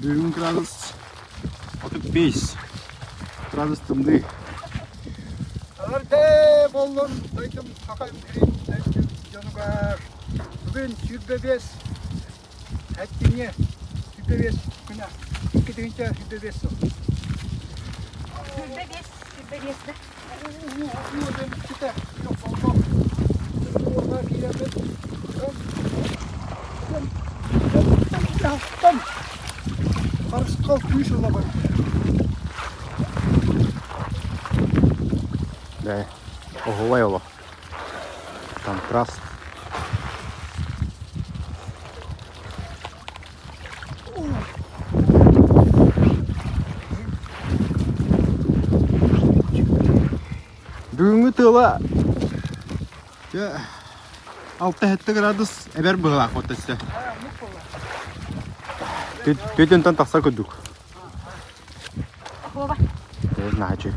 Бүгін градус 35 градус тымды. Арте болдым, айтым қақайым керейін, жануға. Бүгін 25, әттеңе 25 күні, 2 дегенше 25 сол. 25 да. Одан кете, жоқ болмам. Орға келемін. Қарыс қал күйіш ола бар. Да, оголай оло. Контраст. Бүгінгі тыла 6-7 градус әбер бұғылақ отасы. Төтен тан тақса көдік. Оба. Нағачы.